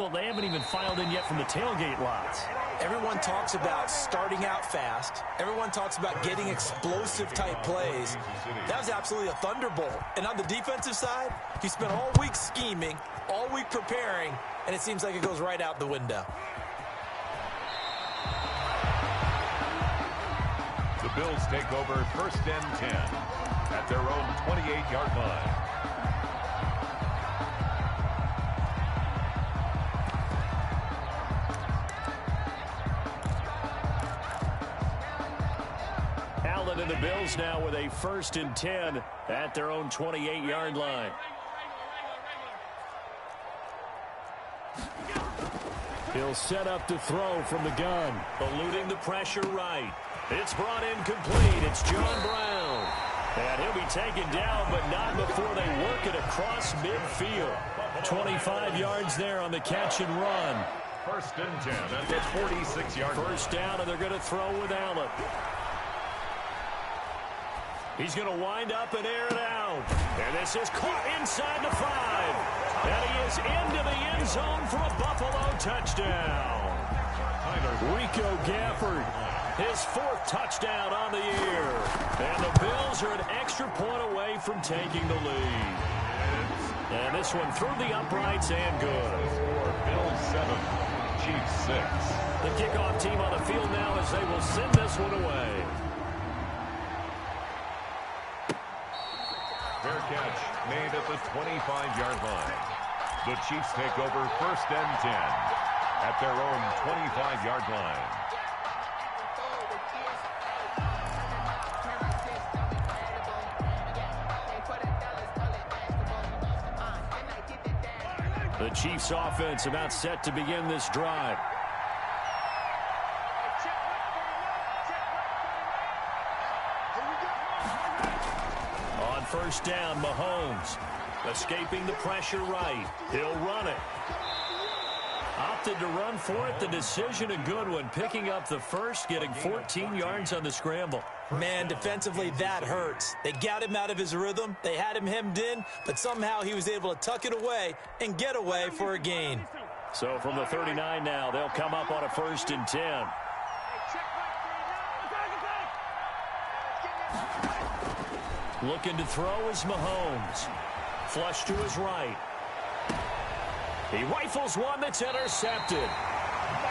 Well, they haven't even filed in yet from the tailgate lots. Everyone talks about starting out fast. Everyone talks about getting explosive-type plays. That was absolutely a thunderbolt. And on the defensive side, he spent all week scheming, all week preparing, and it seems like it goes right out the window. The Bills take over 1st and 10 at their own 28-yard line. And the Bills now with a 1st and 10 at their own 28-yard line. He'll set up to throw from the gun. Eluding the pressure right. It's brought in complete. It's John Brown. And he'll be taken down, but not before they work it across midfield. 25 yards there on the catch and run. 1st and 10 at the 46-yard line. First down, and they're going to throw with Allen. He's going to wind up and air it out. And this is caught inside the 5. And he is into the end zone for a Buffalo touchdown. Rico Gafford, his 4th touchdown on the year. And the Bills are an extra point away from taking the lead. And this one through the uprights and good. Bills 7, Chiefs 6. The kickoff team on the field now as they will send this one away. Fair catch made at the 25-yard line. The Chiefs take over 1st and 10 at their own 25-yard line. The Chiefs offense about set to begin this drive. On 1st down, Mahomes escaping the pressure right. He'll run it. Opted to run for it. The decision a good one. Picking up the 1st, getting 14 yards on the scramble. Man, defensively, that hurts. They got him out of his rhythm. They had him hemmed in, but somehow he was able to tuck it away and get away for a gain. So from the 39 now, they'll come up on a 1st and 10. Looking to throw is Mahomes. Flush to his right. He rifles one that's intercepted.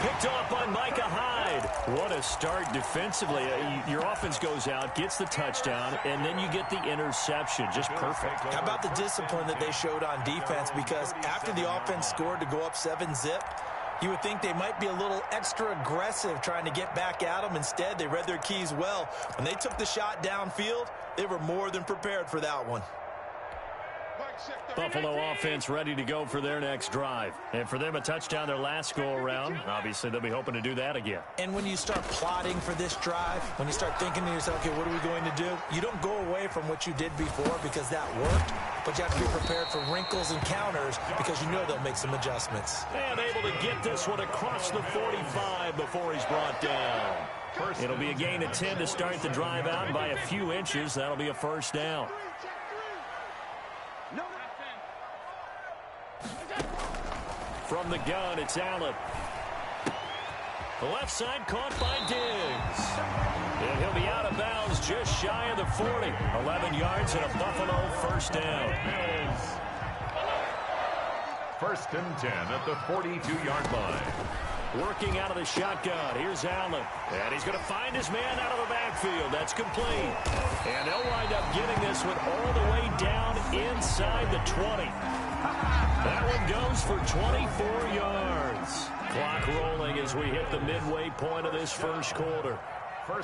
Picked off by Micah Hyde. What a start defensively. Your offense goes out, gets the touchdown, and then you get the interception. Just perfect. How about the discipline that they showed on defense? Because after the offense scored to go up 7-zip, you would think they might be a little extra aggressive trying to get back at them. Instead, they read their keys well. When they took the shot downfield, they were more than prepared for that one. Buffalo offense ready to go for their next drive. And for them, a touchdown their last go-around. Obviously, they'll be hoping to do that again. And when you start plotting for this drive, when you start thinking to yourself, okay, what are we going to do? You don't go away from what you did before because that worked, but you have to be prepared for wrinkles and counters because you know they'll make some adjustments. And able to get this one across the 45 before he's brought down. It'll be a gain of 10 to start the drive out, and by a few inches, that'll be a 1st down. From the gun, it's Allen. The left side caught by Diggs. And he'll be out of bounds just shy of the 40. 11 yards and a Buffalo 1st down. 1st and 10 at the 42-yard line. Working out of the shotgun. Here's Allen. And he's going to find his man out of the backfield. That's complete. And they'll wind up getting this one all the way down inside the 20. That one goes for 24 yards. Clock rolling as we hit the midway point of this 1st quarter.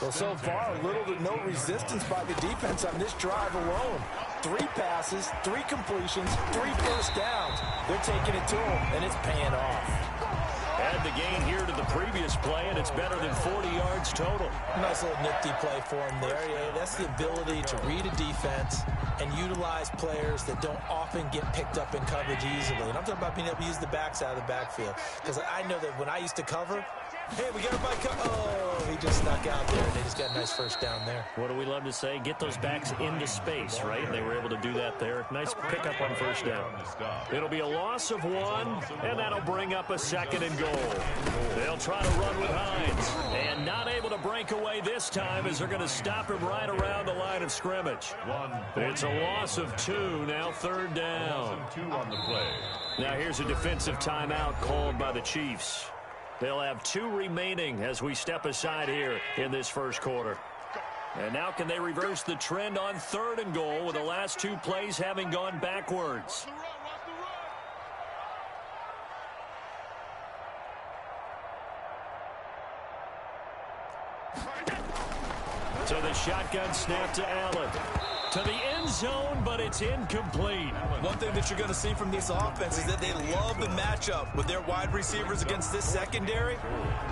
Well, so far, little to no resistance by the defense on this drive alone. 3 passes, 3 completions, 3 first downs. They're taking it to them, and it's paying off. Add the gain here to the previous play, and it's better than 40 yards total. Nice little nifty play for him there. Yeah, that's the ability to read a defense and utilize players that don't often get picked up in coverage easily. And I'm talking about being able to use the backside of the backfield. Because I know that when I used to cover, Hey, we got everybody oh, he just snuck out there, and they just got a nice first down there. What do we love to say? Get those backs into space, right? They were able to do that there. Nice pickup on first down. It'll be a loss of 1, and that'll bring up a 2nd and goal. They'll try to run with Hines, and not able to break away this time as they're going to stop him right around the line of scrimmage. It's a loss of 2, now 3rd down. 2 on the play. Now here's a defensive timeout called by the Chiefs. They'll have 2 remaining as we step aside here in this first quarter. And now can they reverse the trend on 3rd and goal with the last 2 plays having gone backwards? So the shotgun snap to Allen. To the end zone, but it's incomplete. One thing that you're going to see from this offense is that they love the matchup with their wide receivers against this secondary.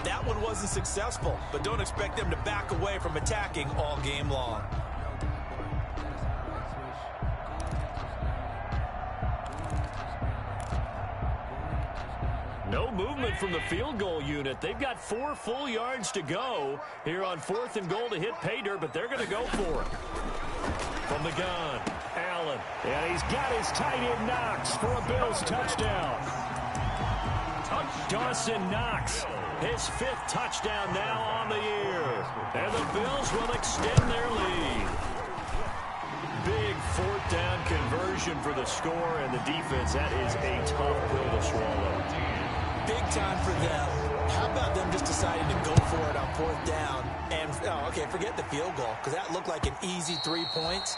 That one wasn't successful, but don't expect them to back away from attacking all game long. No movement from the field goal unit. They've got 4 full yards to go here on 4th and goal to hit pay dirt, but they're going to go for it. From the gun, Allen. And he's got his tight end Knox for a Bills touchdown. Dawson Knox, his 5th touchdown now on the year. And the Bills will extend their lead. Big 4th down conversion for the score, and the defense, that is a tough pill to swallow. Big time for them. How about them just deciding to go for it on 4th down? And, oh, okay, forget the field goal, because that looked like an easy 3 points.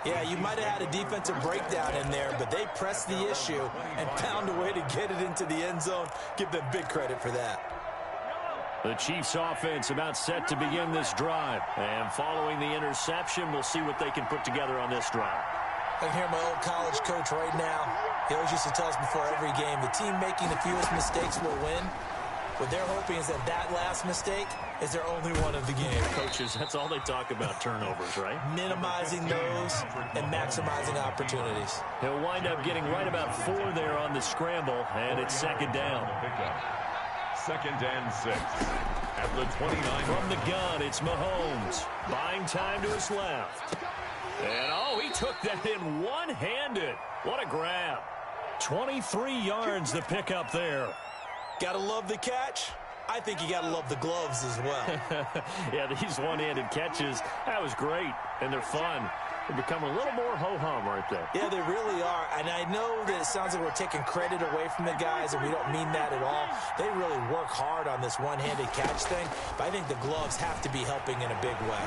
Yeah, you might have had a defensive breakdown in there, but they pressed the issue and found a way to get it into the end zone. Give them big credit for that. The Chiefs offense about set to begin this drive. And following the interception, we'll see what they can put together on this drive. I can hear my old college coach right now. He always used to tell us before every game, the team making the fewest mistakes will win. What they're hoping is that that last mistake is their only one of the game. Coaches, that's all they talk about, turnovers, right? Minimizing those and maximizing opportunities. He'll wind up getting right about 4 there on the scramble, and it's 2nd down. 2nd and 6 at the 29. From the gun, it's Mahomes. Buying time to his left. And, oh, he took that in one-handed. What a grab. 23 yards to pick up there. Gotta love the catch. I think you gotta love the gloves as well. Yeah, these one-handed catches, that was great, and they're fun. They become a little more ho-hum right there. Yeah, they really are. And I know that it sounds like we're taking credit away from the guys, and we don't mean that at all. They really work hard on this one-handed catch thing, but I think the gloves have to be helping in a big way.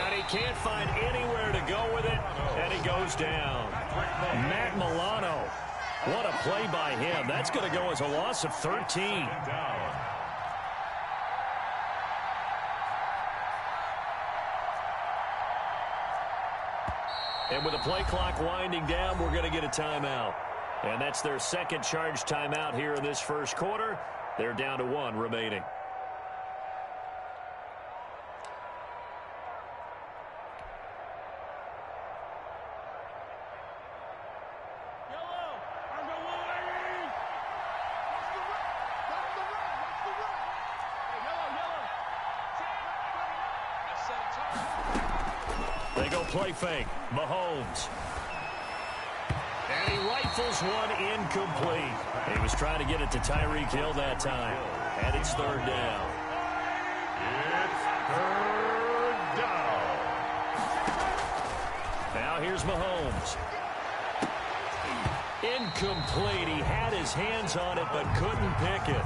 And he can't find anywhere to go with it, and he goes down. Matt Milano. What a play by him. That's going to go as a loss of 13. And with the play clock winding down, we're going to get a timeout. And that's their 2nd charge timeout here in this first quarter. They're down to 1 remaining. They go play fake. Mahomes. And he rifles one incomplete. He was trying to get it to Tyreek Hill that time. And it's 3rd down. It's 3rd down. Now here's Mahomes. Incomplete. He had his hands on it but couldn't pick it.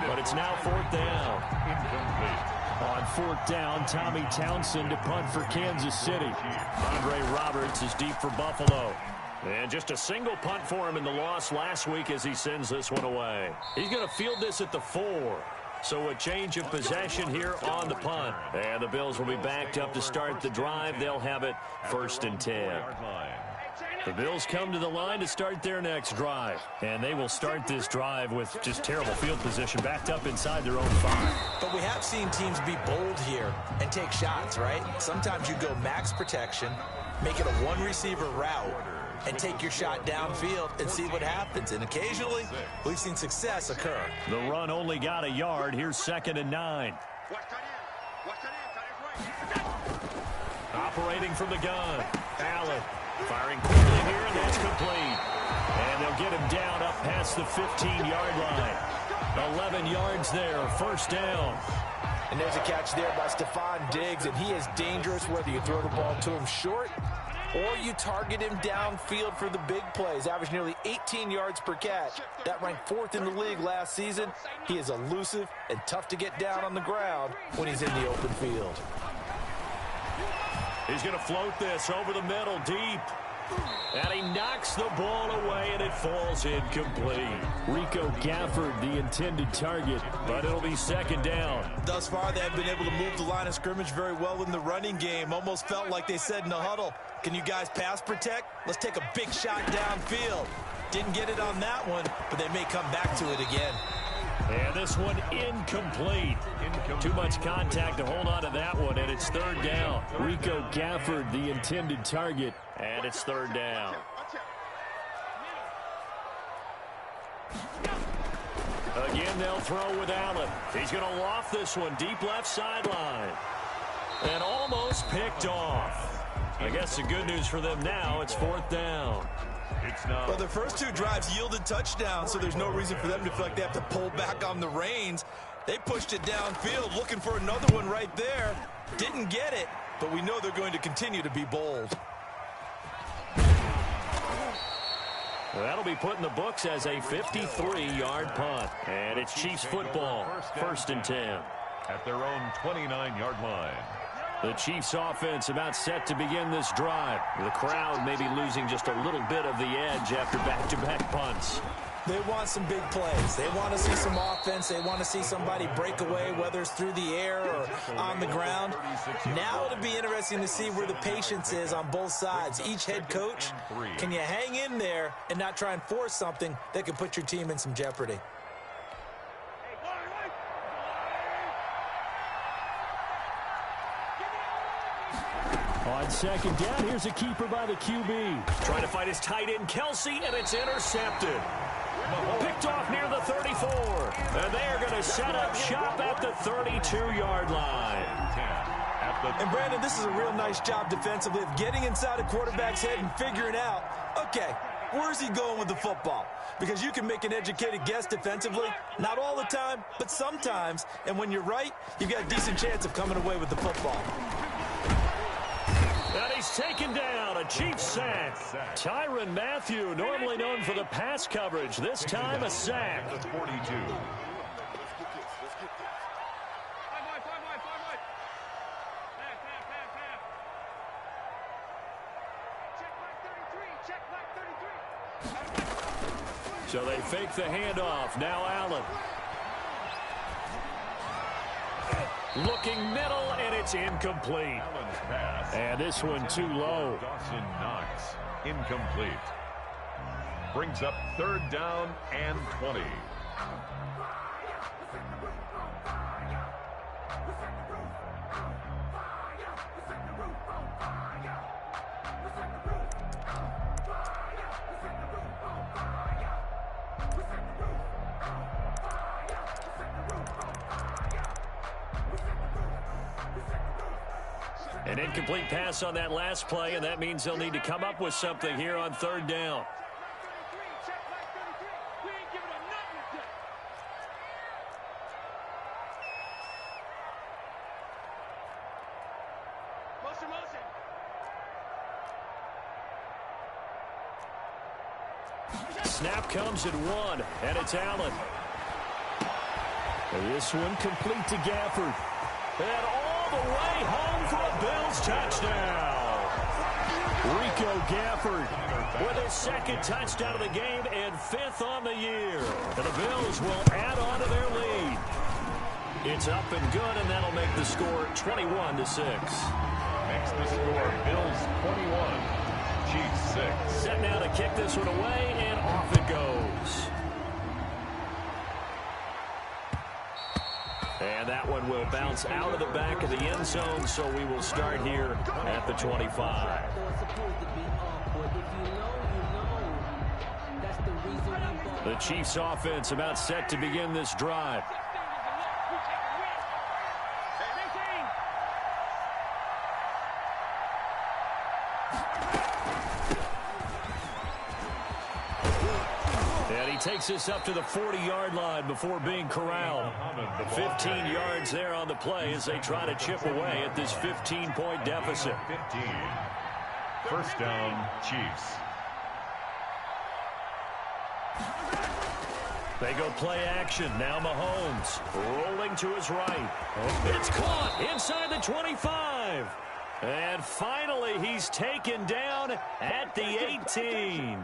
But it's now 4th down. Incomplete. On 4th down, Tommy Townsend to punt for Kansas City. Andre Roberts is deep for Buffalo. And just a single punt for him in the loss last week as he sends this one away. He's going to field this at the 4. So a change of possession here on the punt. And the Bills will be backed up to start the drive. They'll have it 1st and 10. The Bills come to the line to start their next drive. And they will start this drive with just terrible field position, backed up inside their own 5. But we have seen teams be bold here and take shots, right? Sometimes you go max protection, make it a one-receiver route, and take your shot downfield and see what happens. And occasionally, we've seen success occur. The run only got a yard. Here's 2nd and 9. Operating from the gun. Allen firing quickly here, and that's complete. And they'll get him down up past the 15-yard line. 11 yards there, 1st down. And there's a catch there by Stephon Diggs, and he is dangerous whether you throw the ball to him short or you target him downfield for the big plays. Averaged nearly 18 yards per catch. That ranked 4th in the league last season. He is elusive and tough to get down on the ground when he's in the open field. He's going to float this over the middle deep. And he knocks the ball away, and it falls incomplete. Rico Gafford, the intended target, but it'll be 2nd down. Thus far, they have been able to move the line of scrimmage very well in the running game. Almost felt like they said in the huddle, can you guys pass protect? Let's take a big shot downfield. Didn't get it on that one, but they may come back to it again. And this one incomplete. Too much contact to hold on to that one, and it's 3rd down. Rico Gafford, the intended target, and it's 3rd down. Again, they'll throw with Allen. He's going to loft this one deep left sideline. And almost picked off. I guess the good news for them now, it's 4th down. Well, their first 2 drives yielded touchdowns, so there's no reason for them to feel like they have to pull back on the reins. They pushed it downfield, looking for another one right there. Didn't get it, but we know they're going to continue to be bold. That'll be put in the books as a 53-yard punt. And it's Chiefs football, 1st and 10. At their own 29-yard line. The Chiefs offense about set to begin this drive. The crowd maybe losing just a little bit of the edge after back-to-back punts. They want some big plays. They want to see some offense. They want to see somebody break away, whether it's through the air or on the ground. Now it'll be interesting to see where the patience is on both sides. Each head coach, can you hang in there and not try and force something that could put your team in some jeopardy? On 2nd down, here's a keeper by the QB. Trying to fight his tight end, Kelsey, and it's intercepted. Picked off near the 34. And they are going to set up shop at the 32-yard line. And, Brandon, this is a real nice job defensively of getting inside a quarterback's head and figuring out, okay, where's he going with the football? Because you can make an educated guess defensively, not all the time, but sometimes. And when you're right, you've got a decent chance of coming away with the football. And he's taken down, a Chiefs sack. Tyrann Mathieu, normally known for the pass coverage, this time a sack. 42. So they fake the handoff. Now Allen. Looking middle, and it's incomplete. And this one too low. Dawson Knox, incomplete. Brings up 3rd down and 20. An incomplete pass on that last play, and that means they'll need to come up with something here on 3rd down. Snap comes at 1, and it's Allen. And this one complete to Gafford. And all the way home for a Bills touchdown. Rico Gafford with his 2nd touchdown of the game and 5th on the year. And the Bills will add on to their lead. It's up and good, and that'll make the score 21-6. Makes the score Bills 21, Chiefs 6. Set now to kick this one away, and off it goes. And that one will bounce out of the back of the end zone, so we will start here at the 25. The Chiefs offense about set to begin this drive. And he takes this up to the 40-yard line before being corralled. 15 yards there on the play as they try to chip away at this 15-point deficit. 15. First down, Chiefs. They go play action. Now Mahomes rolling to his right. It's caught inside the 25. And finally, he's taken down at the 18.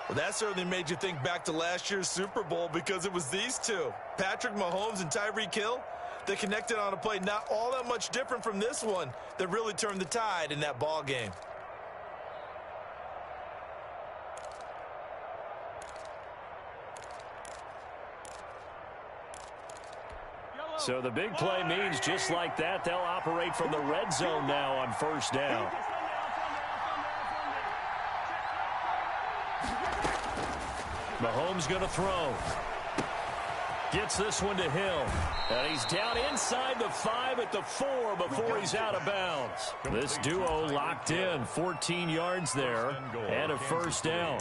Well, that certainly made you think back to last year's Super Bowl because it was these two, Patrick Mahomes and Tyreek Hill. They connected on a play not all that much different from this one that really turned the tide in that ball game. So the big play means just like that, they'll operate from the red zone now on first down. Mahomes going to throw. Gets this one to Hill. And he's down inside the 5 at the 4 before he's out of bounds. This duo locked in, 14 yards there and a first down.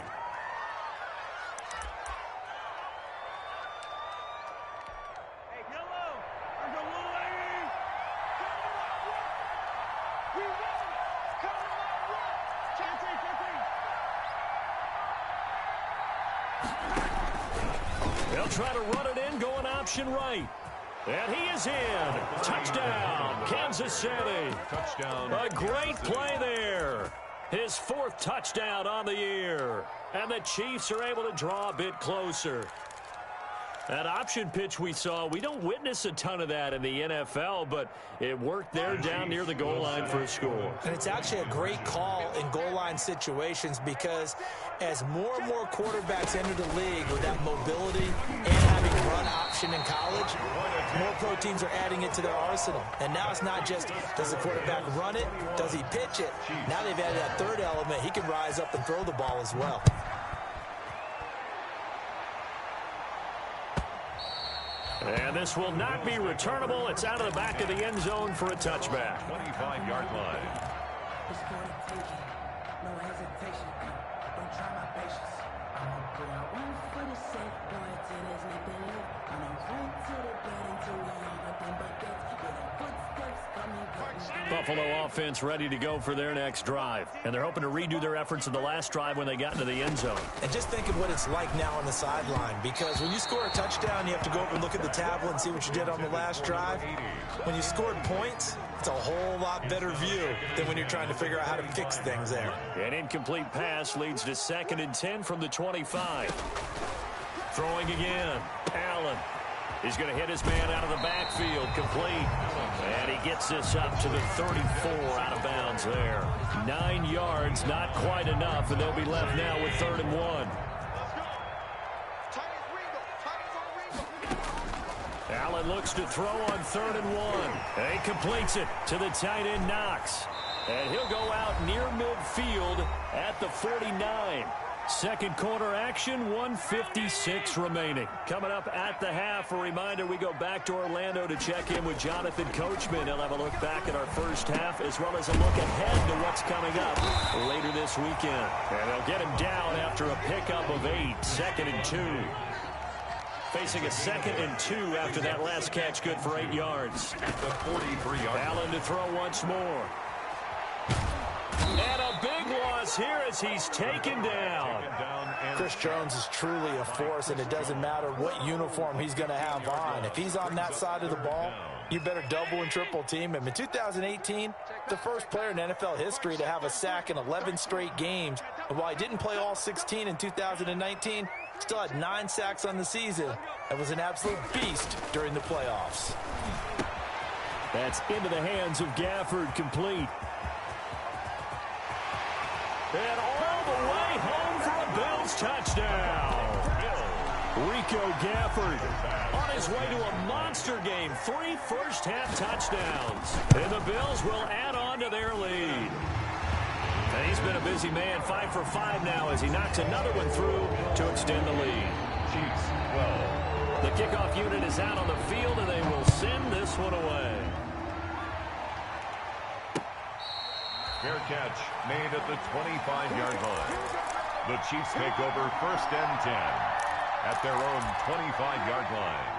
They'll try to run it in, going option right. And he is in. Touchdown, Kansas City. Touchdown. A great play there. His 4th touchdown on the year. And the Chiefs are able to draw a bit closer. That option pitch we saw, we don't witness a ton of that in the NFL, but it worked there down near the goal line for a score. And it's actually a great call in goal line situations because as more and more quarterbacks enter the league with that mobility and having run option in college, more pro teams are adding it to their arsenal. And now it's not just does the quarterback run it, does he pitch it? Now they've added that third element. He can rise up and throw the ball as well. And this will not be returnable. It's out of the back of the end zone for a touchback. 25-yard line. No hesitation. Don't try my patience. I'm gonna put out one for the safe boy till there's nothing left. I'm gonna run to the bed until we all nothing but death. Yeah, the footsteps coming. Buffalo offense ready to go for their next drive. And they're hoping to redo their efforts in the last drive when they got into the end zone. And just think of what it's like now on the sideline, because when you score a touchdown, you have to go over and look at the tablet and see what you did on the last drive. When you scored points, it's a whole lot better view than when you're trying to figure out how to fix things there. An incomplete pass leads to 2nd and 10 from the 25. Throwing again. Allen. He's going to hit his man out of the backfield, complete. And he gets this up to the 34, out of bounds there. 9 yards, not quite enough, and they'll be left now with 3rd and 1. Allen looks to throw on 3rd and 1. And he completes it to the tight end, Knox. And he'll go out near midfield at the 49. Second quarter action, 1:56 remaining. Coming up at the half, a reminder we go back to Orlando to check in with Jonathan Coachman. He'll have a look back at our first half as well as a look ahead to what's coming up later this weekend. And they'll get him down after a pickup of 8, 2nd and 2. Facing a 2nd and 2 after that last catch, good for 8 yards. At the 43-yard line. Allen to throw once more. And a big loss here as he's taken down. Chris Jones is truly a force, and it doesn't matter what uniform he's going to have on. If he's on that side of the ball, you better double and triple team him. In 2018, the first player in NFL history to have a sack in 11 straight games. And while he didn't play all 16 in 2019, still had 9 sacks on the season and was an absolute beast during the playoffs. That's into the hands of Gafford, complete. And all the way home for a Bills touchdown. Rico Gafford on his way to a monster game. 3 first-half touchdowns. And the Bills will add on to their lead. And he's been a busy man, 5 for 5 now as he knocks another one through to extend the lead. Chiefs 12. The kickoff unit is out on the field, and they will send this one away. Fair catch made at the 25-yard line. The Chiefs take over 1st and 10 at their own 25-yard line.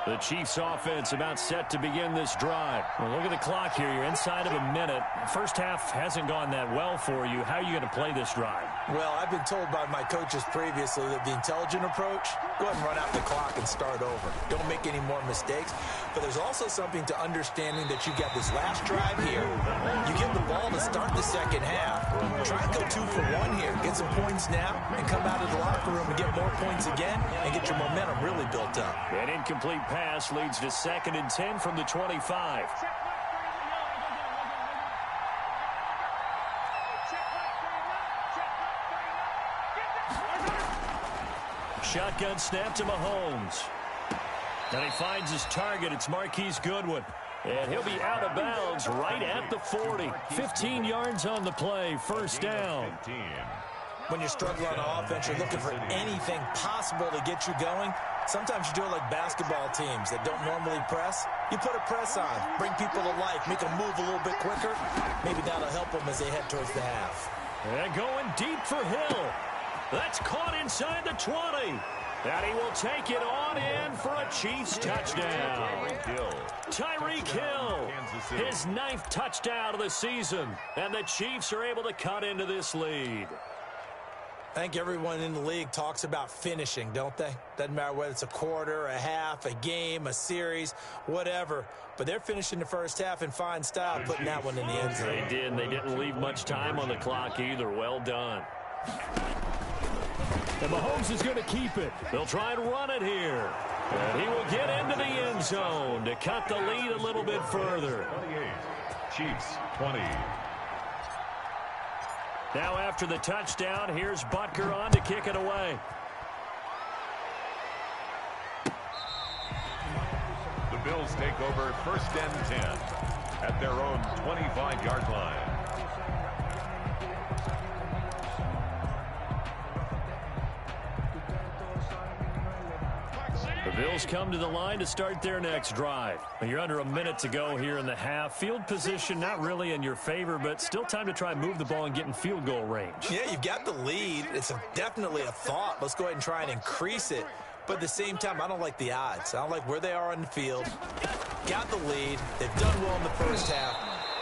The Chiefs offense about set to begin this drive. Well, look at the clock here. You're inside of a minute. First half hasn't gone that well for you. How are you going to play this drive? Well, I've been told by my coaches previously that the intelligent approach, go ahead and run out the clock and start over. Don't make any more mistakes. But there's also something to understanding that you got this last drive here. You get the ball to start the second half. Try and go 2 for 1 here. Get some points now and come out of the locker room and get more points again and get your momentum really built up. An incomplete pass leads to 2nd and 10 from the 25. Shotgun snap to Mahomes. And he finds his target. It's Marquise Goodwin. And he'll be out of bounds right at the 40. 15 yards on the play. First down. When you're struggling on offense, you're looking for anything possible to get you going. Sometimes you do it like basketball teams that don't normally press. You put a press on, bring people to life, make them move a little bit quicker. Maybe that'll help them as they head towards the half. And going deep for Hill. That's caught inside the 20. And he will take it on in for a Chiefs touchdown. Tyreek Hill, his 9th touchdown of the season. And the Chiefs are able to cut into this lead. I think everyone in the league talks about finishing, don't they? Doesn't matter whether it's a quarter, a half, a game, a series, whatever. But they're finishing the first half in fine style, putting that one in the end zone. They did, and they didn't leave much time on the clock either. Well done. And Mahomes is going to keep it. They'll try and run it here. And he will get into the end zone to cut the lead a little bit further. 28. Chiefs 20. Now after the touchdown, here's Butker on to kick it away. The Bills take over 1st and 10 at their own 25-yard line. The Bills come to the line to start their next drive. You're under a minute to go here in the half. Field position not really in your favor, but still time to try and move the ball and get in field goal range. Yeah, you've got the lead. It's definitely a thought. Let's go ahead and try and increase it. But at the same time, I don't like the odds. I don't like where they are on the field. Got the lead. They've done well in the first half.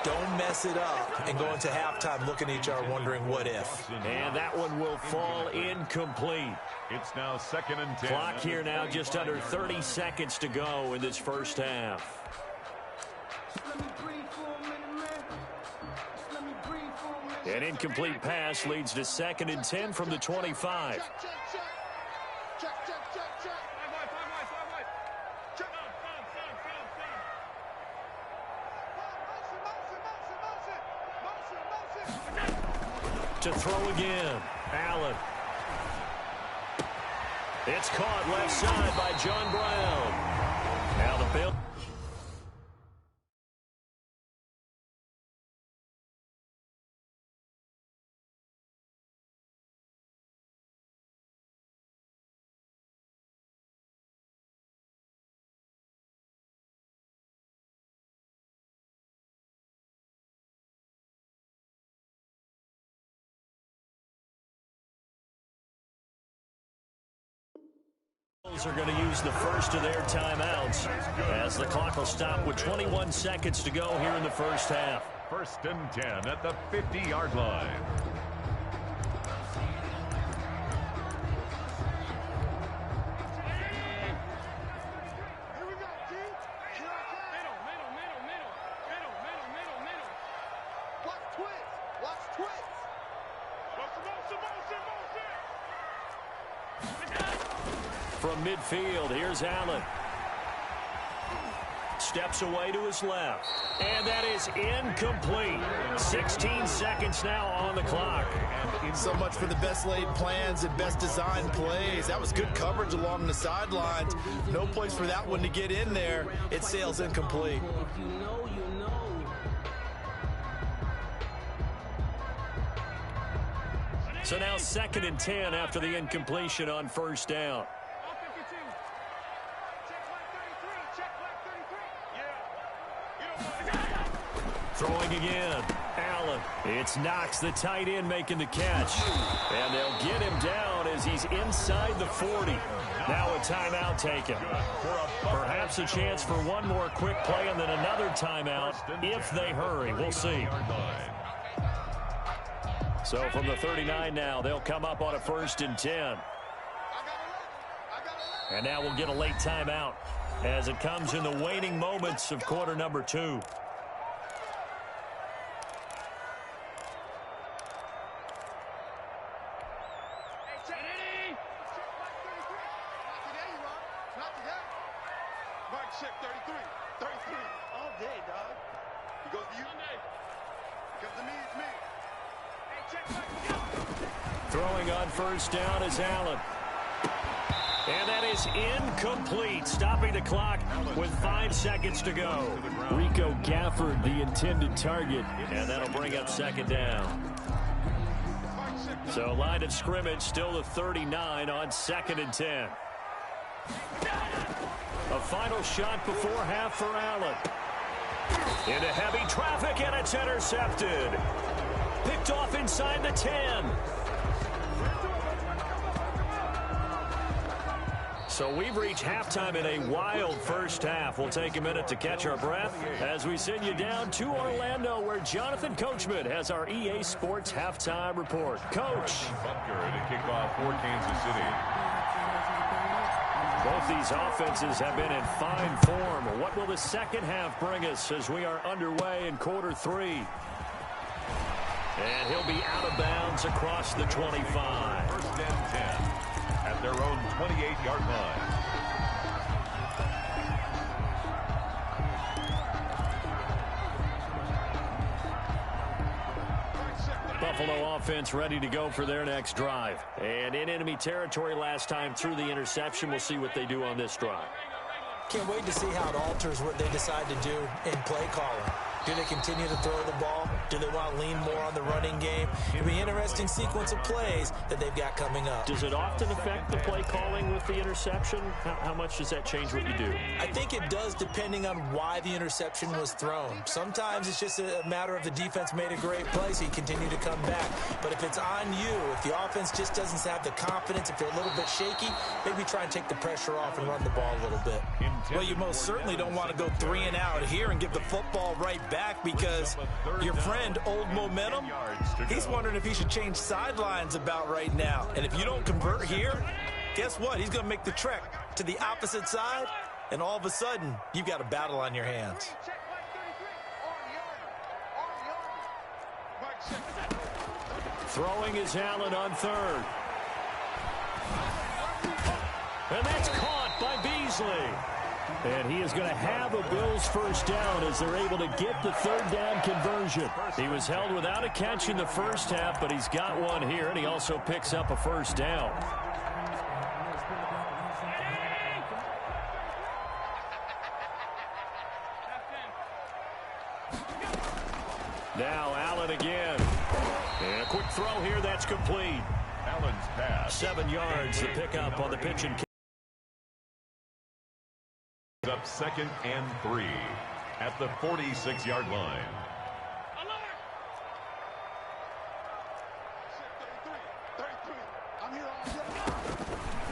Don't mess it up and go into halftime looking at each other wondering what if. And that one will fall incomplete. It's now 2nd and 10. Clock here now just under 30 seconds to go in this first half. An incomplete pass leads to 2nd and 10 from the 25. To throw again. Allen. It's caught left side by John Brown. Now the Bills. Are going to use the first of their timeouts as the clock will stop with 21 seconds to go here in the first half. 1st and 10 at the 50-yard line. From midfield, here's Allen. steps away to his left. And that is incomplete. 16 seconds now on the clock. So much for the best laid plans and best designed plays. That was good coverage along the sidelines. No place for that one to get in there. It sails incomplete. If you know, you know. So now 2nd and 10 after the incompletion on first down. Throwing again. Allen. It's Knox, the tight end, making the catch. And they'll get him down as he's inside the 40. Now a timeout taken. Perhaps a chance for one more quick play and then another timeout if they hurry. We'll see. So from the 39 now, they'll come up on a 1st and 10. And now we'll get a late timeout as it comes in the waning moments of quarter number 2. Throwing on first down is Allen. And that is incomplete, stopping the clock with 5 seconds to go. Rico Gafford, the intended target, and that'll bring up 2nd down. So line of scrimmage still the 39 on 2nd and 10. A final shot before half for Allen. Into heavy traffic, and it's intercepted. Picked off inside the 10. So we've reached halftime in a wild first half. We'll take a minute to catch our breath as we send you down to Orlando, where Jonathan Coachman has our EA Sports halftime report. Coach. Butker to kick off for Kansas City. Both these offenses have been in fine form. What will the second half bring us as we are underway in quarter 3? And he'll be out of bounds across the 25. 1st and 10 at their own 28-yard line. Buffalo offense ready to go for their next drive. And in enemy territory last time through the interception. We'll see what they do on this drive. Can't wait to see how it alters what they decide to do in play calling. Do they continue to throw the ball? Do they want to lean more on the running game? It'll be an interesting sequence of plays that they've got coming up. Does it often affect the play calling with the interception? How much does that change what you do? I think it does, depending on why the interception was thrown. Sometimes it's just a matter of the defense made a great play, so you continue to come back. But if it's on you, if the offense just doesn't have the confidence, if they're a little bit shaky, maybe try and take the pressure off and run the ball a little bit. Well, you most certainly don't want to go 3 and out here and give the football right back, because your friend, Old Momentum, he's wondering if he should change sidelines about right now. And if you don't convert here, guess what? He's going to make the trek to the opposite side, and all of a sudden, you've got a battle on your hands. Throwing is Allen on 3rd. And that's caught by Beasley. And he is going to have a Bills first down as they're able to get the 3rd down conversion. He was held without a catch in the first half, but he's got one here, and he also picks up a first down. Now Allen again. And a quick throw here, that's complete. Allen's pass. 7 yards, the pickup on the pitch and kick. Up 2nd and 3 at the 46-yard line.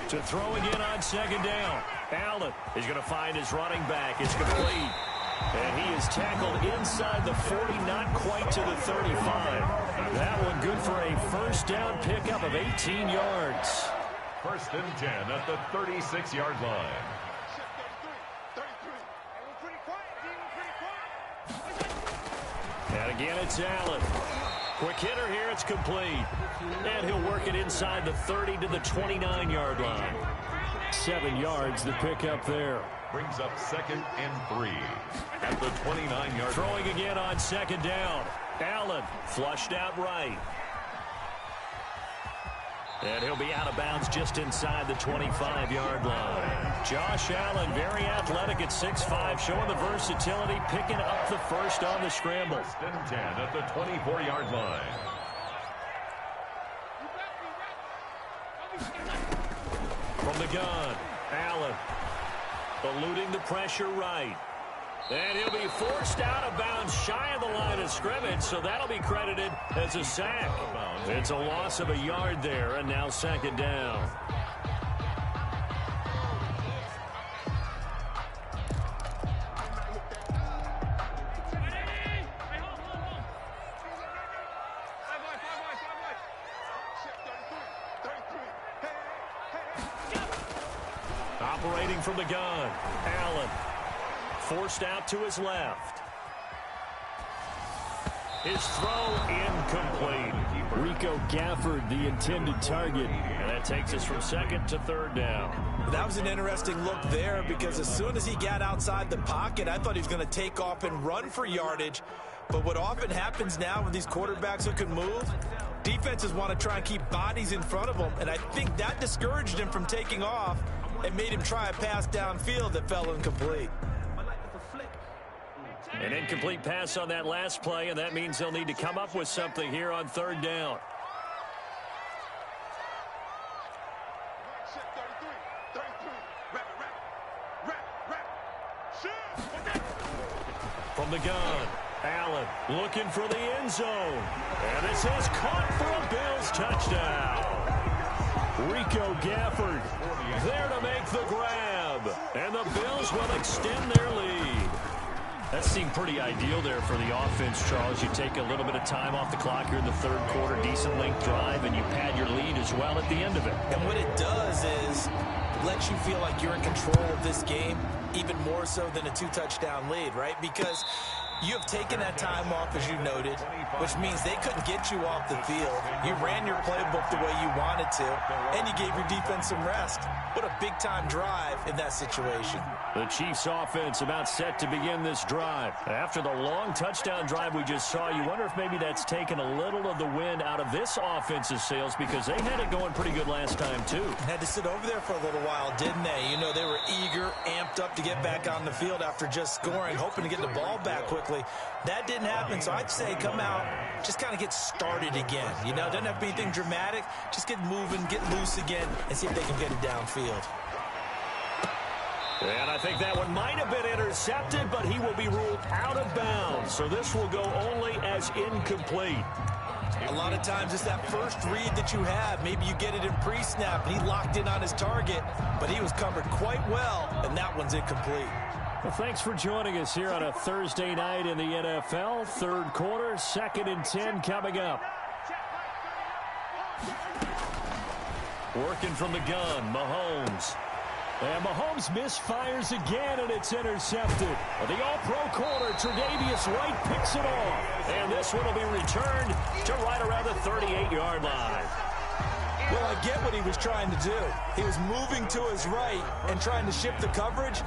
To throw again on 2nd down. Allen is going to find his running back. It's complete. And he is tackled inside the 40, not quite to the 35. That one good for a first down pickup of 18 yards. 1st and 10 at the 36-yard line. And again, it's Allen. Quick hitter here, it's complete. And he'll work it inside the 30 to the 29-yard line. 7 yards, the pickup there. Brings up 2nd and 3 at the 29-yard Throwing again on 2nd down. Allen flushed out right. And he'll be out of bounds just inside the 25-yard line. Josh Allen, very athletic at 6'5", showing the versatility, picking up the first on the scramble. 1st and 10 at the 24-yard line. From the gun, Allen eluding the pressure right. And he'll be forced out of bounds shy of the line of scrimmage, so that'll be credited as a sack. It's a loss of a yard there, and now 2nd down. Operating from the gun, Allen. Forced out to his left. His throw incomplete. Rico Gafford, the intended target. And that takes us from 2nd to 3rd down. That was an interesting look there because as soon as he got outside the pocket, I thought he was going to take off and run for yardage. But what often happens now with these quarterbacks who can move, defenses want to try and keep bodies in front of them. And I think that discouraged him from taking off and made him try a pass downfield that fell incomplete. An incomplete pass on that last play, and that means they'll need to come up with something here on 3rd down. From the gun, Allen looking for the end zone. And this is caught for a Bills touchdown. Rico Gafford there to make the grab. And the Bills will extend their lead. That seemed pretty ideal there for the offense, Charles. You take a little bit of time off the clock here in the 3rd quarter, decent length drive, and you pad your lead as well at the end of it. And what it does is lets you feel like you're in control of this game, even more so than a 2-touchdown lead, right? Because you have taken that time off, as you noted, which means they couldn't get you off the field. You ran your playbook the way you wanted to, and you gave your defense some rest. What a big-time drive in that situation. The Chiefs offense about set to begin this drive. After the long touchdown drive we just saw, you wonder if maybe that's taken a little of the wind out of this offense's sails because they had it going pretty good last time too. Had to sit over there for a little while, didn't they? You know, they were eager, amped up to get back on the field after just scoring, hoping to get the ball back quickly. That didn't happen, so I'd say come out, just kind of get started again. You know, doesn't have to be anything dramatic. Just get moving, get loose again, and see if they can get it downfield. And I think that one might have been intercepted, but he will be ruled out of bounds. So this will go only as incomplete. A lot of times it's that first read that you have. Maybe you get it in pre-snap, and he locked in on his target, but he was covered quite well, and that one's incomplete. Well, thanks for joining us here on a Thursday night in the NFL. 3rd quarter, 2nd and 10 coming up. Working from the gun, Mahomes. And Mahomes misfires again, and it's intercepted. The all-pro corner, Tre'Davious White, picks it off. And this one will be returned to right around the 38-yard line. Well, I get what he was trying to do. He was moving to his right and trying to shift the coverage,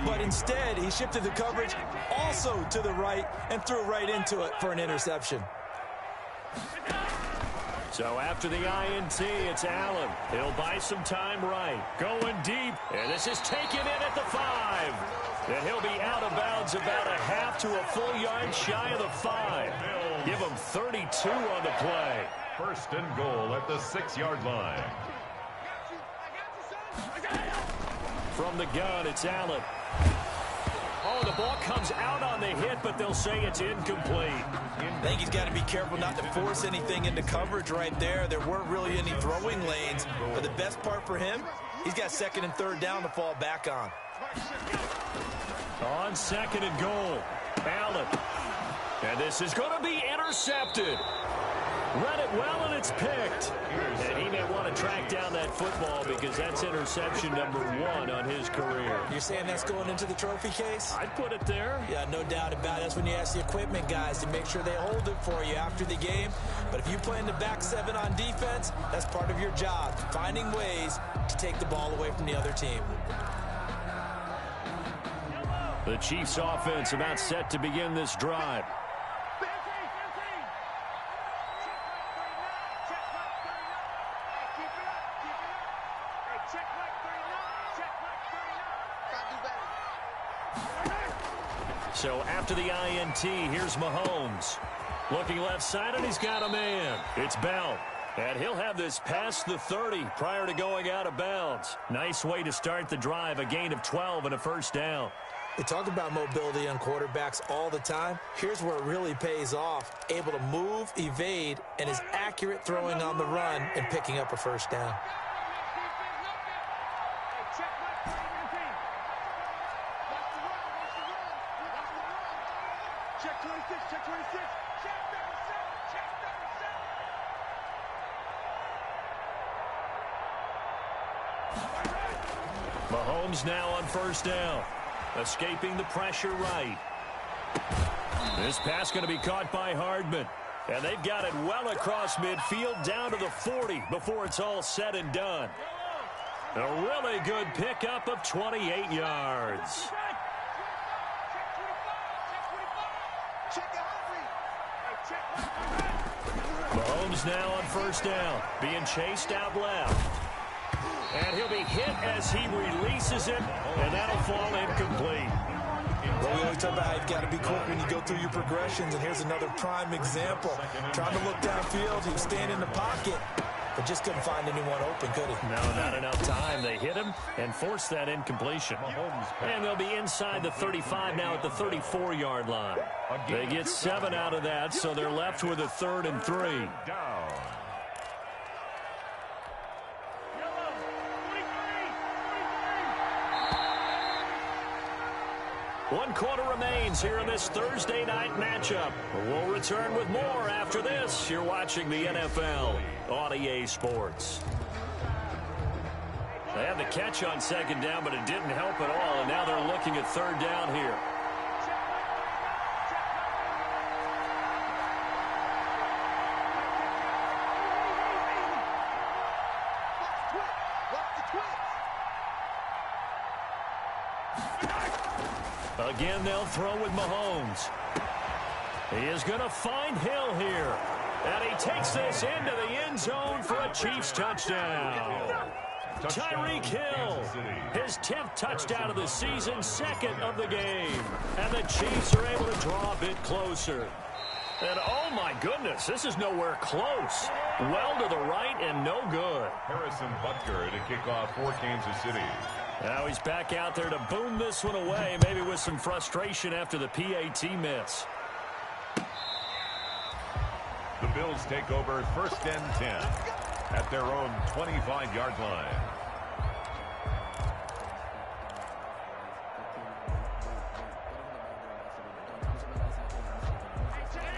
but instead he shifted the coverage also to the right and threw right into it for an interception. So after the INT, it's Allen. He'll buy some time right. Going deep, and this is taken in at the 5. And he'll be out of bounds about a half to a full yard shy of the 5. Give him 32 on the play. 1st and goal at the 6-yard line. From the gun, it's Allen. Oh, the ball comes out on the hit, but they'll say it's incomplete. I think he's got to be careful not to force anything into coverage right there. There weren't really any throwing lanes. But the best part for him, he's got 2nd and 3rd down to fall back on. On 2nd and goal, Allen. And this is going to be intercepted. Read it well, and it's picked. And he may want to track down that football because that's interception number 1 on his career. You're saying that's going into the trophy case? I'd put it there. Yeah, no doubt about it. That's when you ask the equipment guys to make sure they hold it for you after the game. But if you play in the back 7 on defense, that's part of your job, finding ways to take the ball away from the other team. The Chiefs offense about set to begin this drive. So after the INT, here's Mahomes. Looking left side, and he's got a man. It's Bell. And he'll have this past the 30 prior to going out of bounds. Nice way to start the drive, a gain of 12 and a first down. They talk about mobility on quarterbacks all the time. Here's where it really pays off. Able to move, evade, and is accurate throwing on the run and picking up a first down. Mahomes now on first down. Escaping the pressure right. This pass going to be caught by Hardman. And they've got it well across midfield down to the 40 before it's all said and done. A really good pickup of 28 yards. Mahomes now on first down. Being chased out left. And he'll be hit as he releases it, and that'll fall incomplete. Well, we always talk about how you've got to be quick when you go through your progressions, and here's another prime example. Trying to look downfield, he was standing in the pocket, but just couldn't find anyone open, could he? No, not enough time. They hit him and forced that incompletion. And they'll be inside the 35 now at the 34-yard line. They get 7 out of that, so they're left with a 3rd and 3. One quarter remains here in this Thursday night matchup. We'll return with more after this. You're watching the NFL on EA Sports. They had the catch on second down, but it didn't help at all, and now they're looking at third down here. Again, they'll throw with Mahomes. He is going to find Hill here. And he takes this into the end zone for a Chiefs touchdown. Tyreek Hill, his 10th touchdown of the season, 2nd of the game. And the Chiefs are able to draw a bit closer. And oh my goodness, this is nowhere close. Well to the right and no good. Harrison Butker to kick off for Kansas City. Now he's back out there to boom this one away, maybe with some frustration after the PAT miss. The Bills take over 1st and 10 at their own 25-yard line.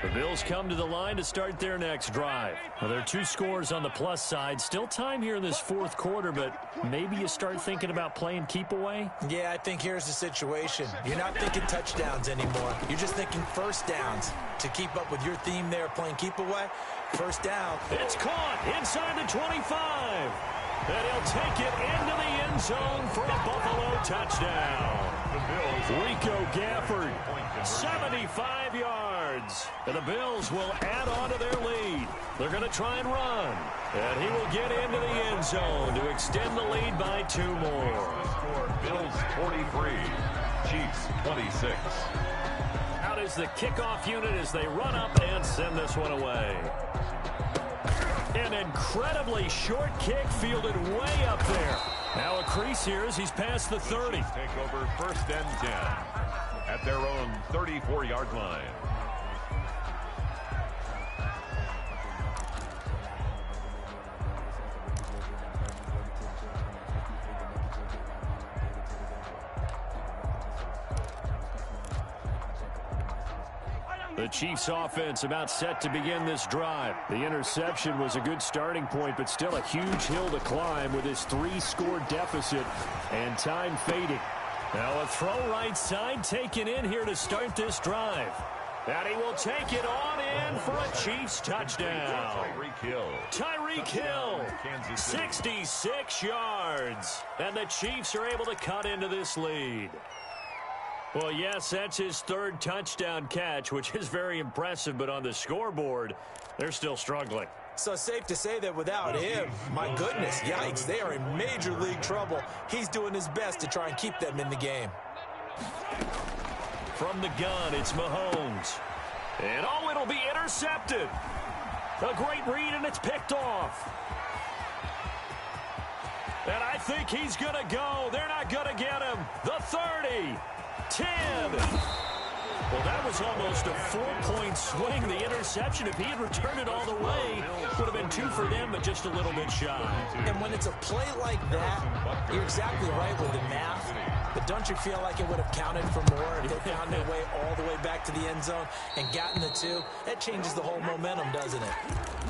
The Bills come to the line to start their next drive. Well, there are 2 scores on the plus side. Still time here in this 4th quarter, but maybe you start thinking about playing keep away? Yeah, I think here's the situation. You're not thinking touchdowns anymore. You're just thinking first downs. To keep up with your theme there, playing keep away, first down. It's caught inside the 25. And he'll take it into the end zone for a Buffalo touchdown. Rico Gafford, 75 yards. And the Bills will add on to their lead. They're going to try and run. And he will get into the end zone to extend the lead by 2 more. Bills 43, Chiefs 26. Out is the kickoff unit as they run up and send this one away. An incredibly short kick fielded way up there. Now a crease here as he's past the 30. Take over 1st and 10 at their own 34-yard line. The Chiefs offense about set to begin this drive. The interception was a good starting point, but still a huge hill to climb with his 3-score deficit and time fading. Now a throw right side taken in here to start this drive. And he will take it on in for a Chiefs touchdown. Tyreek Hill, 66 yards. And the Chiefs are able to cut into this lead. Well, yes, that's his third touchdown catch, which is very impressive, but on the scoreboard, they're still struggling. So it's safe to say that without him, my goodness, yikes, they are in major league trouble. He's doing his best to try and keep them in the game. From the gun, it's Mahomes. And, oh, it'll be intercepted. A great read, and it's picked off. And I think he's going to go. They're not going to get him. The 30. 10. Well, that was almost a 4-point swing. The interception, if he had returned it all the way, would have been 2 for them, but just a little bit shy. And when it's a play like that, you're exactly right with the math. But don't you feel like it would have counted for more if they found their way all the way back to the end zone and gotten the 2? That changes the whole momentum, doesn't it?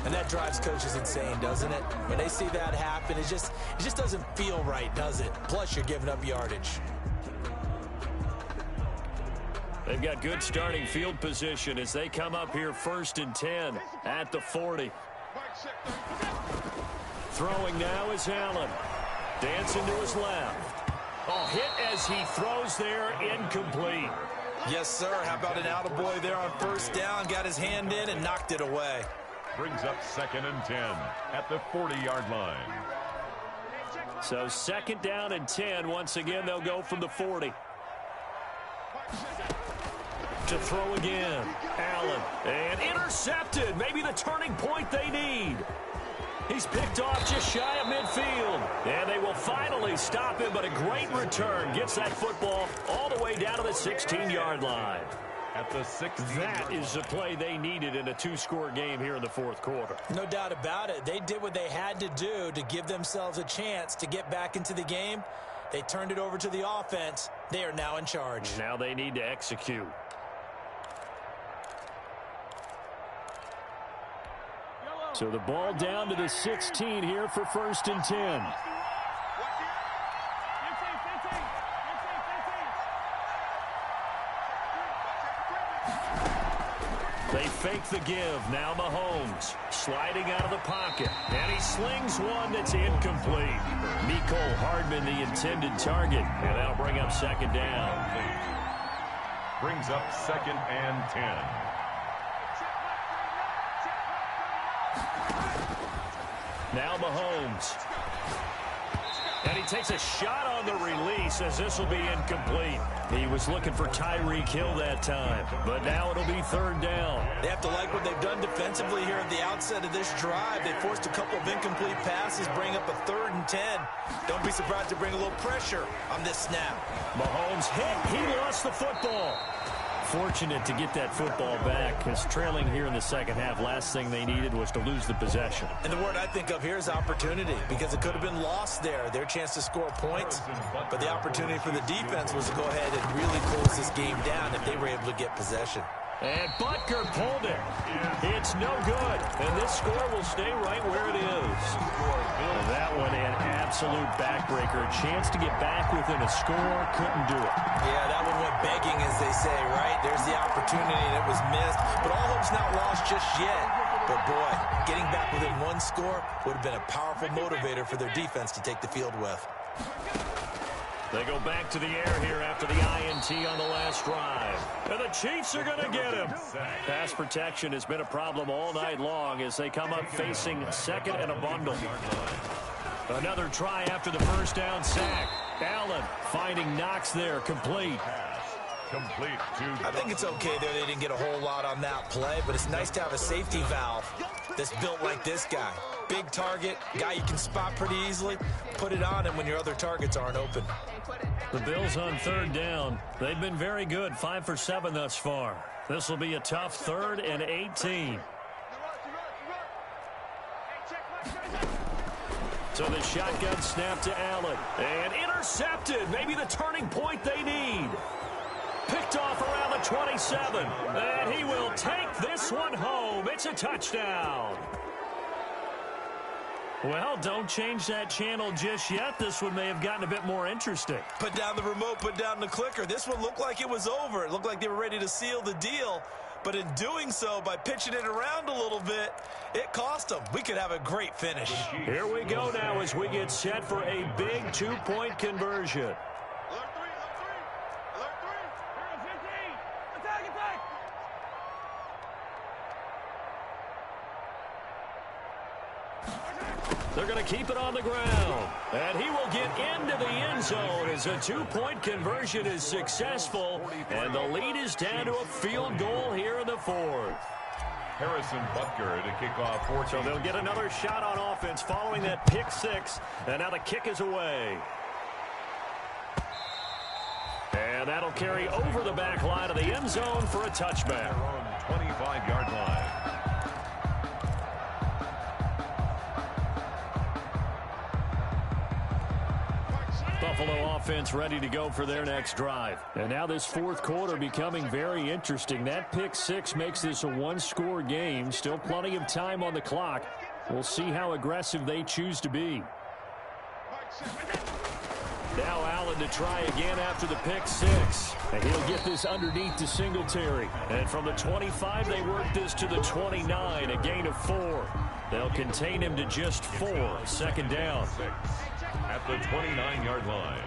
And that drives coaches insane, doesn't it? When they see that happen, it just doesn't feel right, does it? Plus, you're giving up yardage. They've got good starting field position as they come up here 1st and 10 at the 40. Throwing now is Allen. Dancing to his left. Oh, hit as he throws there, incomplete. Yes, sir. How about an attaboy there on 1st down? Got his hand in and knocked it away. Brings up 2nd and 10 at the 40-yard line. So 2nd down and 10. Once again, they'll go from the 40. To throw again. Allen. And intercepted. Maybe the turning point they need. He's picked off just shy of midfield. And they will finally stop him, but a great return. Gets that football all the way down to the 16-yard line. At the 16. That is the play they needed in a 2-score game here in the 4th quarter. No doubt about it. They did what they had to do to give themselves a chance to get back into the game. They turned it over to the offense. They are now in charge. Now they need to execute. So the ball down to the 16 here for 1st and 10. They fake the give. Now Mahomes sliding out of the pocket. And he slings one that's incomplete. Mecole Hardman, the intended target. And that'll bring up 2nd down. Brings up 2nd and 10. Now Mahomes. And he takes a shot on the release as this will be incomplete. He was looking for Tyreek Hill that time, but now it'll be 3rd down. They have to like what they've done defensively here at the outset of this drive. They forced a couple of incomplete passes, bring up a 3rd and 10. Don't be surprised to bring a little pressure on this snap. Mahomes hit. He lost the football. Fortunate to get that football back, because trailing here in the 2nd half, last thing they needed was to lose the possession. And the word I think of here is opportunity, because it could have been lost there. Their chance to score points, but the opportunity for the defense was to go ahead and really close this game down if they were able to get possession. And Butker pulled it. It's no good. And this score will stay right where it is. And that one an absolute backbreaker. A chance to get back within a score. Couldn't do it. Yeah, that one went begging, as they say, right? There's the opportunity, and it was missed. But all hope's not lost just yet. But, boy, getting back within 1 score would have been a powerful motivator for their defense to take the field with. They go back to the air here after the INT on the last drive. And the Chiefs are going to get him. Pass protection has been a problem all night long as they come up facing 2nd and a bundle. Another try after the 1st down sack. Allen finding Knox there, complete. Complete. I think it's okay there. They didn't get a whole lot on that play, but it's nice to have a safety valve that's built like this guy. Big target, guy you can spot pretty easily. Put it on him when your other targets aren't open. The Bills on 3rd down. They've been very good, 5 for 7 thus far. This will be a tough 3rd and 18. So the shotgun snap to Allen. And intercepted. Maybe the turning point they need. Picked off around the 27. And he will take this one home. It's a touchdown. Well, don't change that channel just yet. This one may have gotten a bit more interesting. Put down the remote, put down the clicker. This one looked like it was over. It looked like they were ready to seal the deal. But in doing so, by pitching it around a little bit, it cost them. We could have a great finish. Here we go now as we get set for a big 2-point conversion. They're going to keep it on the ground. And he will get into the end zone as a two-point conversion is successful. And the lead is down to a field goal here in the fourth. Harrison Butker to kick off 14. So they'll get another shot on offense following that pick six. And now the kick is away. And that'll carry over the back line of the end zone for a touchback. 25-yard line. Buffalo offense ready to go for their next drive. And now this fourth quarter becoming very interesting. That pick six makes this a one-score game. Still plenty of time on the clock. We'll see how aggressive they choose to be. Now Allen to try again after the pick six. And he'll get this underneath to Singletary. And from the 25, they work this to the 29, a gain of 4. They'll contain him to just 4. Second down. At the 29-yard line.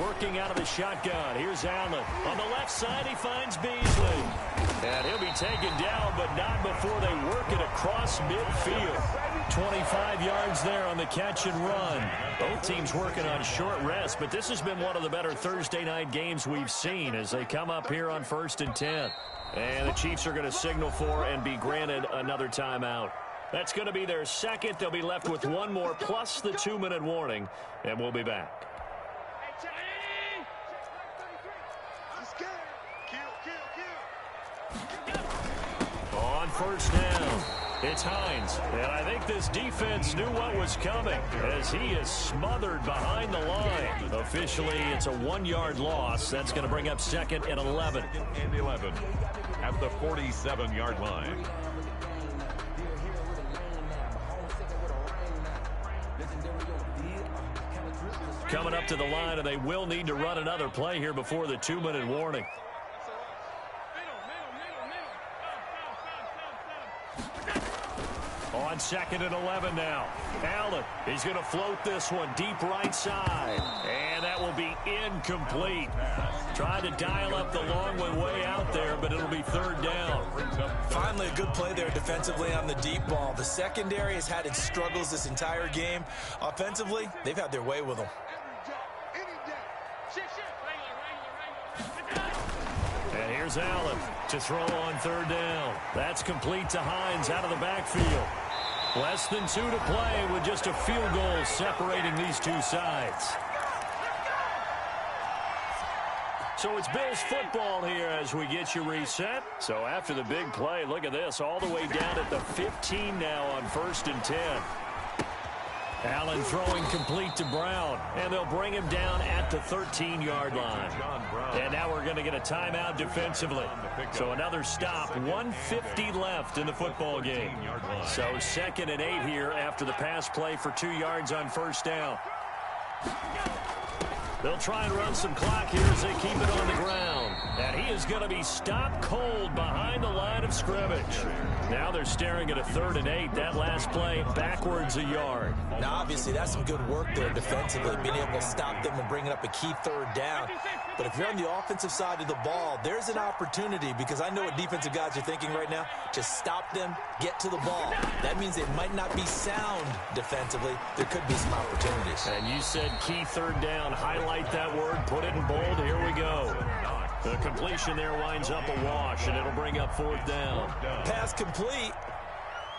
Working out of the shotgun. Here's Allen. On the left side, he finds Beasley. And he'll be taken down, but not before they work it across midfield. 25 yards there on the catch and run. Both teams working on short rest, but this has been one of the better Thursday night games we've seen as they come up here on 1st and 10. And the Chiefs are going to signal for and be granted another timeout. That's going to be their second. They'll be left with one more plus the 2-minute warning, and we'll be back. On first down, it's Hines. And I think this defense knew what was coming as he is smothered behind the line. Officially, it's a 1-yard loss. That's going to bring up 2nd and 11. And 11 at the 47-yard line. Coming up to the line, and they will need to run another play here before the 2-minute warning. On 2nd and 11 now. Allen, he's going to float this one deep right side. And that will be incomplete. Trying to dial up the long way out there, but it'll be 3rd down. Finally, a good play there defensively on the deep ball. The secondary has had its struggles this entire game. Offensively, they've had their way with them. And here's Allen to throw on 3rd down. That's complete to Hines out of the backfield. Less than 2 to play with just a field goal separating these two sides. So it's Bills football here as we get you reset. So after the big play, look at this, all the way down at the 15 now on 1st and 10. Allen throwing complete to Brown, and they'll bring him down at the 13-yard line. And now we're going to get a timeout defensively. So another stop, 1:50 left in the football game. So 2nd and 8 here after the pass play for 2 yards on 1st down. They'll try and run some clock here as they keep it on the ground. And he is going to be stopped cold behind the line of scrimmage. Now they're staring at a 3rd and 8. That last play backwards a yard. Now, obviously, that's some good work there defensively, being able to stop them and bringing up a key 3rd down. But if you're on the offensive side of the ball, there's an opportunity, because I know what defensive guys are thinking right now. Just stop them, get to the ball. That means they might not be sound defensively. There could be some opportunities. And you said key 3rd down. Highlight that word, put it in bold. Here we go. The completion there winds up a wash, and it'll bring up 4th down. Pass complete,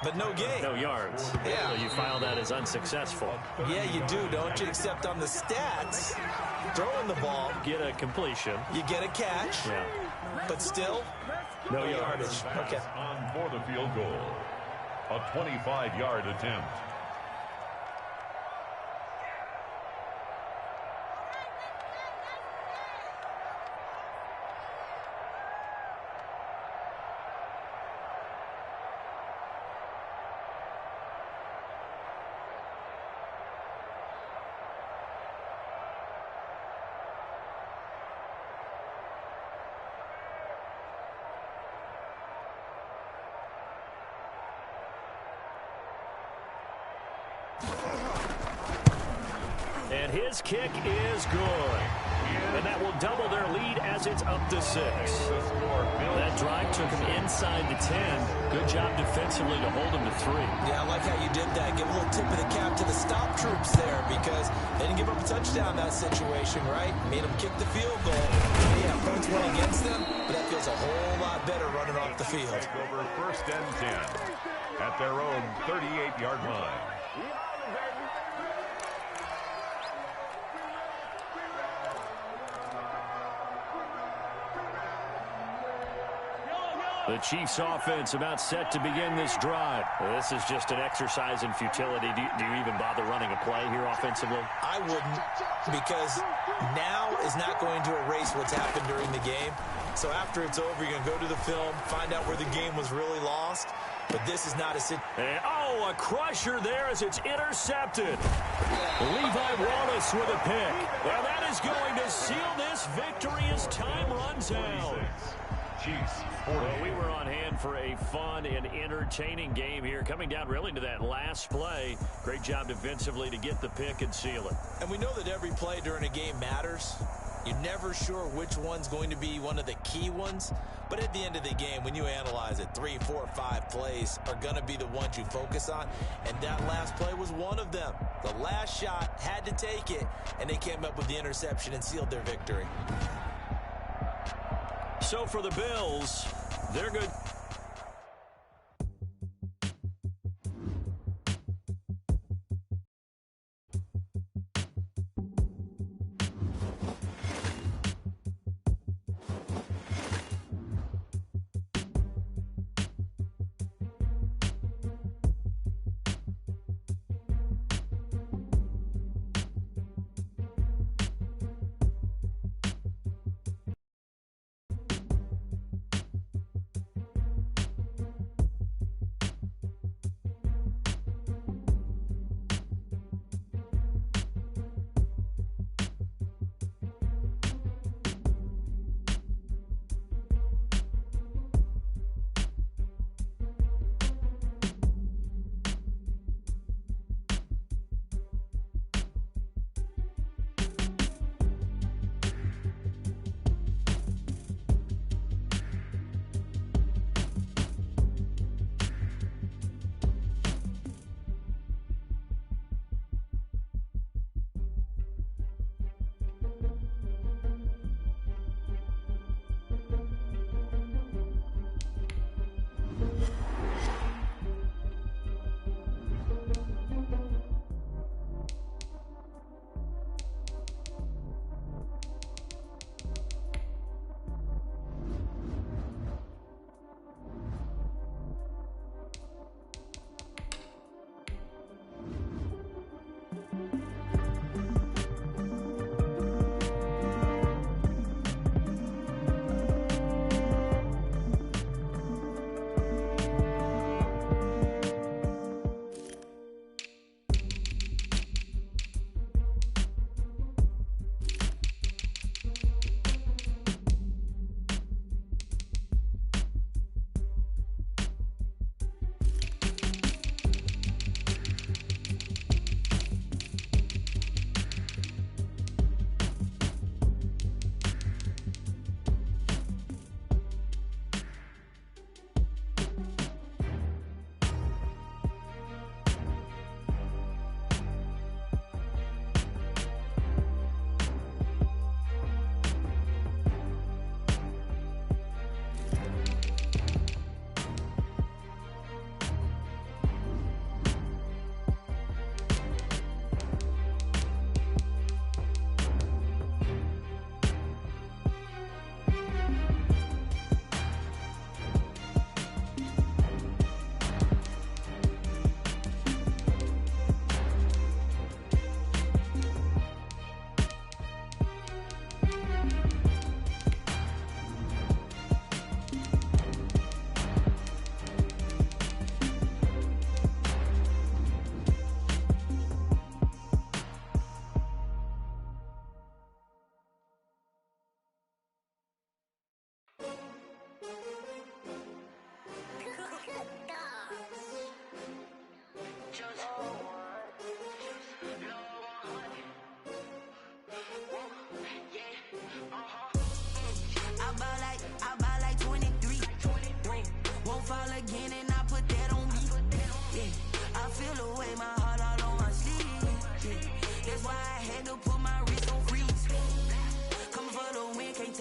but no gain. No yards. Yeah. So you file that as unsuccessful. Yeah, you do, don't you? Except on the stats, throwing the ball, Get a completion. you get a catch, Yeah. but still, No yardage. Okay. On for the field goal. A 25-yard attempt. And his kick is good. And that will double their as it's up to 6. That drive took him inside the 10. Good job defensively to hold him to 3. Yeah, I like how you did that. Give a little tip of the cap to the stop troops there because they didn't give up a touchdown in that situation, right? Made them kick the field goal. Yeah, points went against them, but that feels a whole lot better running off the field. Take over 1st and 10 at their own 38-yard line. The Chiefs offense about set to begin this drive. This is just an exercise in futility. Do you even bother running a play here offensively? I wouldn't, because now is not going to erase what's happened during the game. So after it's over, you're going to go to the film, find out where the game was really lost. But this is not a situation. Oh, a crusher there as it's intercepted. Levi Wallace with a pick. Well, that is going to seal this victory as time runs out. Chiefs. Well, we were on hand for a fun and entertaining game here. Coming down really to that last play. Great job defensively to get the pick and seal it. And we know that every play during a game matters. You're never sure which one's going to be one of the key ones. But at the end of the game, when you analyze it, 3, 4, 5 plays are going to be the ones you focus on. And that last play was one of them. The last shot had to take it, and they came up with the interception and sealed their victory. So for the Bills, they're good.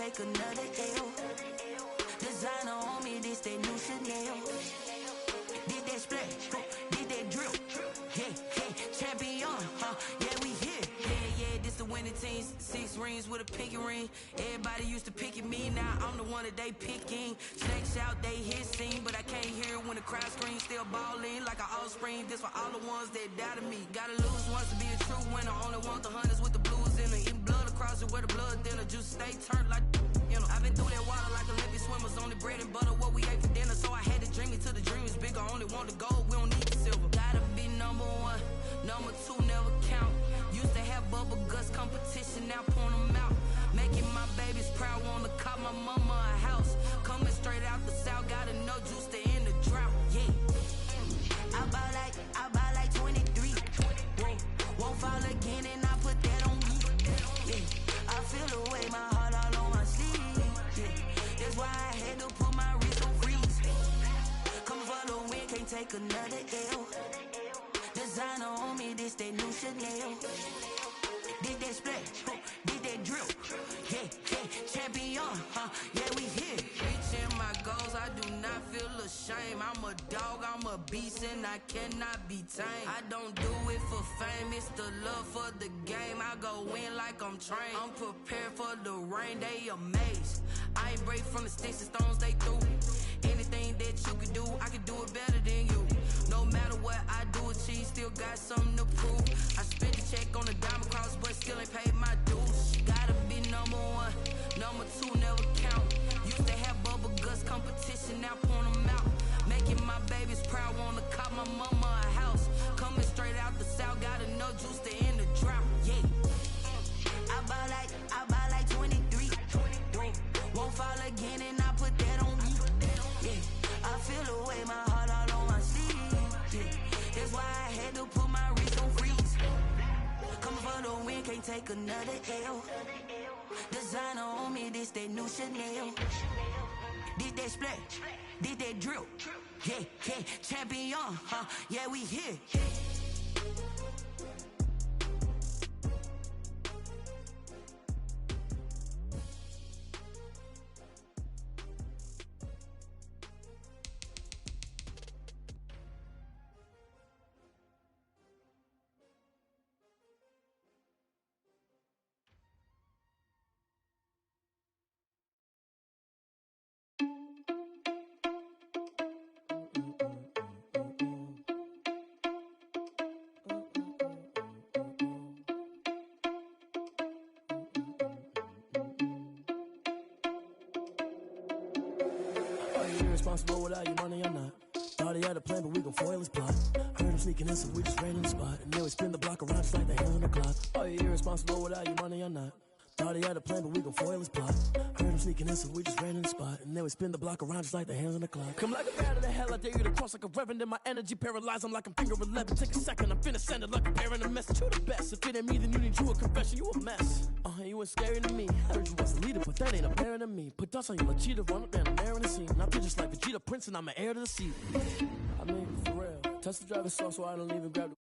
take another L. Designer on me, this that new Chanel. Did that splash, did that drill. Yeah, champion, yeah, we here. Yeah, this the winning team. 6 rings with a pinky ring. Everybody used to pick at me, now I'm the one that they picking. Snakes out, they hit scene, but I can't hear it when the crowd screams. Still balling like an offspring. This for all the ones that doubted me. Gotta lose once to be a true winner. Only want the hunters with the blues in it. Eating blood across it where the blood thinner. Juice stay turned like, you know. I've been through that water like Olympic swimmers. Only bread and butter, what we ate for dinner. So I had to dream it till the dream is bigger. Only want the gold, we don't need the silver. Gotta be number 1, number 2 never count. Used to have bubble guts competition, now point them out. Making my babies proud, wanna call my mama a house. Coming straight out the south, gotta know juice to end the drought. Yeah, I buy like 23. Won't fall again and I put that on me. Yeah, I feel the way, my heart all on my sleeve. Yeah, that's why I had to put my wrist on freeze. Coming for the win, can't take another L. Designer on me, this that new Chanel. Did that splash, did that drill. Yeah, champion, yeah, we here. Reaching my goals, I do not feel ashamed. I'm a dog, I'm a beast, and I cannot be tamed. I don't do it for fame, it's the love for the game. I go in like I'm trained. I'm prepared for the rain, they amazed. I ain't break from the sticks and stones they threw. Anything that you can do, I can do it better than you. No matter what I do, achieve, still got something to prove. I spent the check on the diamond cross, but still ain't paid my dues. Gotta be number 1, number 2 never count. Used to have bubble guts competition, now point them out. Making my babies proud, wanna call my mama a house. Coming straight out the south, gotta know juice to end the drought. Yeah, I buy like 23. Won't fall again and I put that on me. Yeah, I feel the way, my heart all on my sleeve. Yeah, that's why I had to put my wrist on freeze. Coming for the win, can't take another L. Designer on me, this that new Chanel. Did that splash, did that drill. Yeah, champion, yeah, we here. Responsible without your money, I'm not. Thought he had a plan, but we gon' foil his plot. Heard him sneaking in, so we just ran in the spot. And then we spin the block around just like the hands on the clock. Oh, you're irresponsible without your money, I'm not. Thought he had a plan, but we gon' foil his plot. Heard him sneaking in, so we just ran in the spot. And then we spin the block around just like the hands on the clock. Come like a bat of the hell, I dare you to cross like a reverend. In my energy paralyzed, I'm like I'm finger 11. Take a second, I'm finna send it like a parent a message. You the best, if it ain't me, then you need you a confession. You a mess, you ain't scary to me. Heard you was a leader, but that ain't apparent to me. Put dust on you, cheetah, run up down the air in the scene. I feel just like Vegeta Prince, and I'm an heir to the seat. I mean, for real. Touch the driver's sauce so I don't even grab the